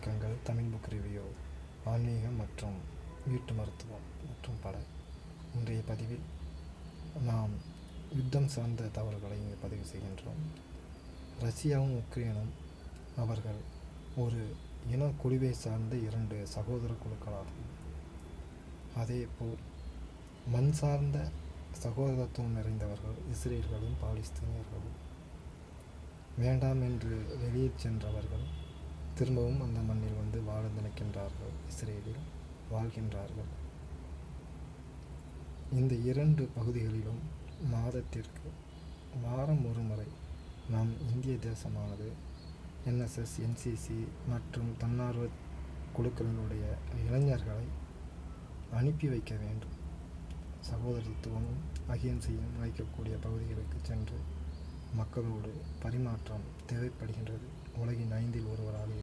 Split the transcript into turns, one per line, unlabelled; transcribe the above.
வணக்கங்கள். Tamil book review, ஆன்மீகம் மற்றும் வீட்டு மருத்துவம் மற்றும் பல. இன்றைய பதிவில் நாம் யுத்தம் சார்ந்த தகவல்களை இங்கு பதிவு செய்கின்றோம். ரஷ்யாவும் உக்ரைனும் அவர்கள் ஒரு இனக்குழுவை சார்ந்த இரண்டு சகோதர குழுக்களாகும். அதேபோல் மண் சார்ந்த சகோதரத்துவம் நிறைந்தவர்கள் இஸ்ரேல்களும் பாலஸ்தீனியர்களும். வேண்டாம் என்று வெளியே சென்றவர்கள் திரும்பவும் அந்த மண்ணில் வந்து வாழ நினைக்கின்றார்கள், இஸ்ரேலில் வாழ்கின்றார்கள். இந்த இரண்டு பகுதிகளிலும் மாதத்திற்கு வாரம் ஒரு முறை நாம் இந்திய தேசமானது NSS, NCC மற்றும் தன்னார்வ குழுக்களினுடைய இளைஞர்களை அனுப்பி வைக்க வேண்டும். சகோதரத்துவமும் அகிம்சையும் வைக்கக்கூடிய பகுதிகளுக்கு சென்று மக்களோடு பரிமாற்றம் தேவைப்படுகின்றது. உலகின் 5 ஒருவராக